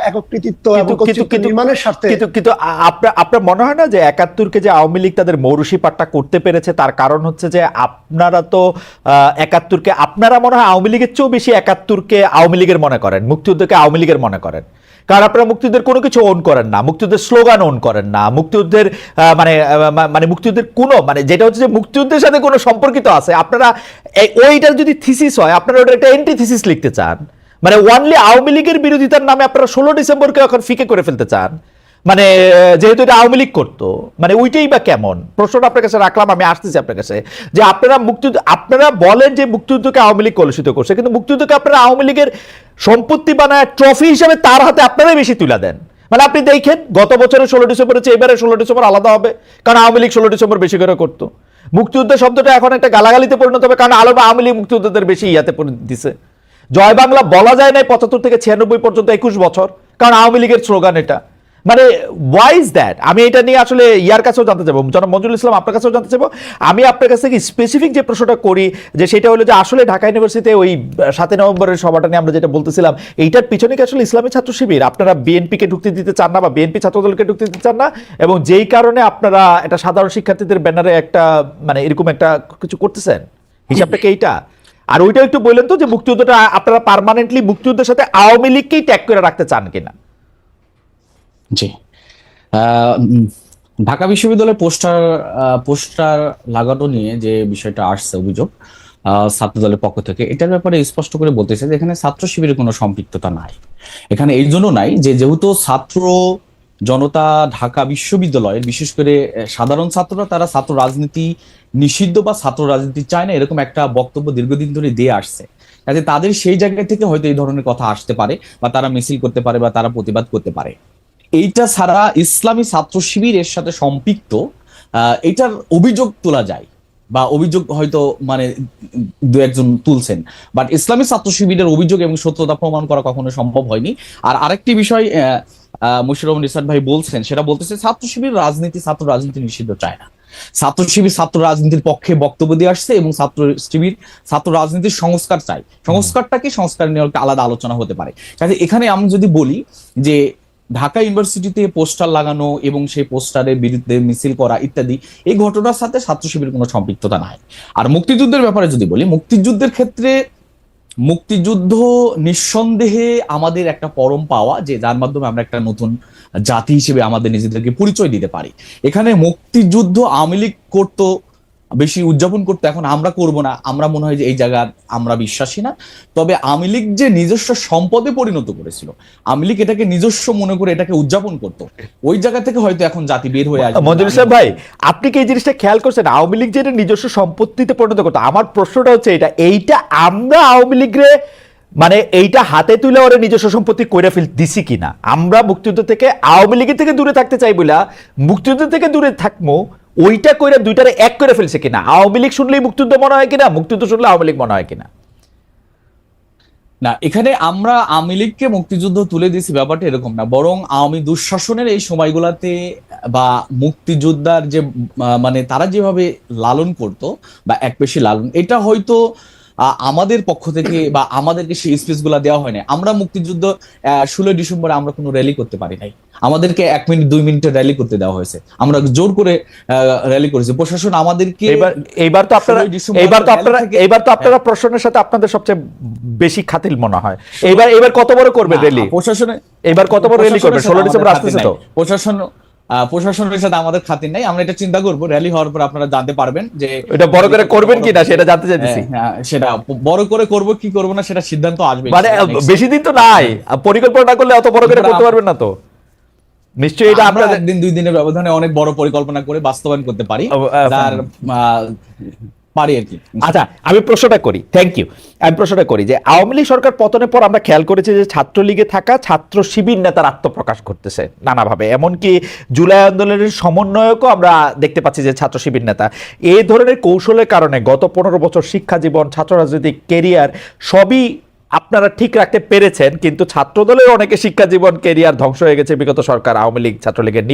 একক কৃতিত্ব এবং কর্তৃত্ব নির্মাণের স্বার্থে। কিন্তু আপনার মনে হয় না যে ৭১কে যে আওয়ামী লীগ তাদের মৌরুসি পাট্টা করতে পেরেছে তার কারণ হচ্ছে যে আপনারা তো ৭১কে আপনারা মনে হয় আওয়ামী লীগের চেয়েও বেশি ৭১কে আওয়ামী লীগের মনে করেন, মুক্তিযুদ্ধকে আওয়ামী লীগের মনে করেন, কারণ আপনারা মুক্তিযুদ্ধের কোনো কিছু ওন করেন না, মুক্তিযুদ্ধের স্লোগান ওন করেন না, মুক্তিযুদ্ধের মানে মুক্তিযুদ্ধের কোনো যেটা হচ্ছে যে মুক্তিযুদ্ধের সাথে কোনো সম্পর্কিত আছে আপনারা ওইটার যদি থিসিস হয় আপনারা ওটা একটা এন্টি থিসিস লিখতে চান, মানে ওয়ানলি আওয়ামী লীগের বিরোধিতার নামে আপনারা ১৬ ডিসেম্বরকে এখন ফিকে করে ফেলতে চান, মানে যেহেতু এটা আওয়ামী লীগ করতো, মানে ওইটাই বা কেমন? প্রশ্নটা আপনার কাছে রাখলাম, আমি আসতেছি আপনার কাছে যে আপনারা বলেন যে মুক্তিযুদ্ধকে আওয়ামী লীগ কলুষিত করছে, কিন্তু মুক্তিযুদ্ধকে আপনারা আওয়ামী লীগের সম্পত্তি বানায় ট্রফি হিসেবে তার হাতে আপনারাই বেশি তুলে দেন। মানে আপনি দেখেন গত বছরের ১৬ ডিসেম্বর হচ্ছে এবারে ১৬ ডিসেম্বর আলাদা হবে, কারণ আওয়ামী লীগ ১৬ ডিসেম্বর বেশি করে করতো। মুক্তিযুদ্ধ শব্দটা এখন একটা গালাগালিতে পরিণত হবে, কারণ আওয়ামী লীগ মুক্তিযুদ্ধদের বেশি ইয়াতে দিছে। জয় বাংলা বলা যায় না ৭৫ থেকে ৯৬ পর্যন্ত ২১ বছর, কারণ আওয়ামী লীগের স্লোগান এটা। মানে ওয়াই ইজ দ্যাট? আমি এটা নিয়ে আসলে ইয়ার কাছেও জানতে চাইবো, জনাব মঞ্জুরুল ইসলাম আপনার কাছেও জানতে চাইবো। আমি আপনার কাছ থেকে স্পেসিফিক যে প্রশ্নটা করি যে সেটা হলো যে আসলে ঢাকা ইউনিভার্সিটিতে ওই ৭ নভেম্বরের সভাটা নিয়ে আমরা যেটা বলতেছিলাম, এইটার পিছনে কি আসলে ইসলামী ছাত্র শিবির আপনারা বিএনপিকে ঢুকতে দিতে চান না বা বিএনপি ছাত্রদলকে ঢুকতে দিতে চান না, এবং যেই কারণে আপনারা এটা সাধারণ শিক্ষার্থীদের ব্যানারে একটা মানে এরকম একটা কিছু করতেছেন, হিসাবটা কি এইটা? আর ওইটা একটু বললেন তো যে মুক্তিযুদ্ধটা আপনারা পার্মানেন্টলি মুক্তিযুদ্ধের সাথে আওয়ামী লীগকেই ট্যাগ করে রাখতে চান কিনা? জি, ঢাকা বিশ্ববিদ্যালয়ের পোস্টার লাগানো নিয়ে যে বিষয়টা আসছে অভিযোগ ছাত্র দলের পক্ষ থেকে, এটার ব্যাপারে স্পষ্ট করে বলতেছে যে এখানে ছাত্র শিবিরের কোনো সম্পৃক্ততা নাই। এখানে এই জন্য নাই যে যেহেতু ছাত্র জনতা ঢাকা বিশ্ববিদ্যালয়ের বিশেষ করে সাধারণ ছাত্ররা তারা ছাত্র রাজনীতি নিষিদ্ধ বা ছাত্র রাজনীতি চায় না এরকম একটা বক্তব্য দীর্ঘদিন ধরে দিয়ে আসছে, কাজে তাদের সেই জায়গা থেকে হয়তো এই ধরনের কথা আসতে পারে বা তারা মিছিল করতে পারে বা তারা প্রতিবাদ করতে পারে। এইটা ছাড়া ইসলামী ছাত্র শিবিরের সাথে সম্পৃক্ত এটার অভিযোগ তোলা যায় বা অভিযোগ হয়তো মানে দু একজন তুলছেন, বাট ইসলামী ছাত্র শিবিরের অভিযোগ এবং সত্যতা প্রমাণ করা কখনো সম্ভব হয়নি। আর আরেকটি বিষয় মুশির রহমান রিসার্ট ভাই বলছেন, সেটা বলতেছে ছাত্র শিবির ছাত্র রাজনীতি নিষিদ্ধ চায় না। ছাত্র শিবির ছাত্র রাজনীতির পক্ষে বক্তব্য দিয়ে আসছে এবং ছাত্র শিবির ছাত্র রাজনীতির সংস্কার চাই। সংস্কারটা কি, সংস্কার নিয়ে একটা আলাদা আলোচনা হতে পারে। কাজে এখানে আমি যদি বলি যে ঢাকা ইউনিভার্সিটিতে পোস্টার লাগানো এবং সেই পোস্টারের বিরুদ্ধে মিছিল করা ইত্যাদি এই ঘটনার সাথে ছাত্র শিবিরের কোনো সম্পৃক্ততা নাই। আর মুক্তিযুদ্ধের ব্যাপারে যদি বলি, মুক্তিযুদ্ধের ক্ষেত্রে মুক্তিযুদ্ধ নিঃসন্দেহে আমাদের একটা পরম পাওয়া, যে যার মাধ্যমে আমরা একটা নতুন জাতি হিসেবে আমাদের নিজেদেরকে পরিচয় দিতে পারি। এখানে মুক্তিযুদ্ধ আওয়ামী লীগ করতো, বেশি উদযাপন করতে, এখন আমরা করব না, আমরা মনে হয় যে এই জায়গা আমরা বিশ্বাসী না। তবে আওয়ামী লীগ যে নিজস্ব সম্পদে পরিণত করেছিল, আওয়ামী লীগ এটাকে নিজস্ব মনে করে এটাকে উদযাপন করতো, ওই জায়গা থেকে হয়তো এখন জাতি বের হয়ে আসবে। মঞ্জুর ইসলাম ভাই, আপনি কি এই জিনিসটা খেয়াল করছেন? আওয়ামী লীগ যেটা নিজস্ব সম্পত্তিতে পরিণত করতো, আমার প্রশ্নটা হচ্ছে এইটা আমরা আওয়ামী লীগরে মানে এইটা হাতে তুলে ওরা নিজস্ব সম্পত্তি কইরা দিছি কিনা? আমরা মুক্তিযুদ্ধ থেকে আওয়ামী লীগের থেকে দূরে থাকতে চাই বলে মুক্তিযুদ্ধ থেকে দূরে থাকবো, ওইটা কইরা দুইটারে এক করে ফেলছে কিনা? আওয়ামী লীগ শুনলেই মুক্তিযুদ্ধ মনে হয় কিনা, মুক্তিযুদ্ধ শুনলে আওয়ামী লীগ মনে হয় কিনা? না, এখানে আমরা আওয়ামী লীগকে মুক্তিযুদ্ধ তুলে দিয়েছি ব্যাপারটা এরকম না, বরং আওয়ামী দুঃশাসনের এই সময়গুলাতে বা মুক্তিযোদ্ধার যে মানে তারা যেভাবে লালন করতো বা এক পেশি লালন, এটা হয়তো আমাদের পক্ষ থেকে বা আমাদেরকে সেই স্পেস গুলা দেওয়া হয় না। আমরা মুক্তিযুদ্ধ 16 ডিসেম্বরে আমরা কোনো র্যালি করতে পারি নাই, আমাদেরকে 1 মিনিট 2 মিনিটের র্যালি করতে দেওয়া হয়েছে, আমরা জোর করে র্যালি করেছি। প্রশাসন আমাদেরকে এইবার তো আপনারা প্রশাসনের সাথে আপনাদের সবচেয়ে বেশি খাতিল মনে হয়। এইবার কত বড় করবে র্যালি? প্রশাসনে এইবার কত বড় র্যালি করবে? 16 ডিসেম্বর আসতেছে তো। প্রশাসনের সাথে আমাদের খাতির নাই, আমরা এটা চিন্তা করবো র্যালি হওয়ার পর আপনারা জানতে পারবেন যে এটা বড় করে করবেন কিনা সেটা জানতে চাইতেছি। সেটা বড় করে করব কি করব না সেটা সিদ্ধান্ত আসবে, মানে বেশি দিন তো নাই, পরিকল্পনা না করলে অত বড় করে করতে পারবেন না তো। নিশ্চয়ই এটা আমরা একদিন 2 দিনের ব্যবধানে অনেক বড় পরিকল্পনা করে বাস্তবায়ন করতে পারি, তার পারি আর কি। আচ্ছা, আমি প্রশ্নটা করি, থ্যাংক ইউ। আমি প্রশ্নটা করি যে আওয়ামী লীগ সরকার পতনের পর আমরা খেয়াল করেছি যে ছাত্রলীগে থাকা ছাত্র শিবির নেতার আত্মপ্রকাশ করতেছে নানাভাবে, এমনকি জুলাই আন্দোলনের সমন্বয়কও আমরা দেখতে পাচ্ছি যে ছাত্র শিবির নেতা। এই ধরনের কৌশলের কারণে গত 15 বছর শিক্ষা জীবন, ছাত্র রাজনৈতিক কেরিয়ার সবই আপনারা ঠিক রাখতে পেরেছেন, কিন্তু ছাত্রদলের অনেকে শিক্ষা জীবন কেরিয়ার ধ্বংস হয়ে গেছে বিগত সরকার আওয়ামী লীগ ছাত্রলীগের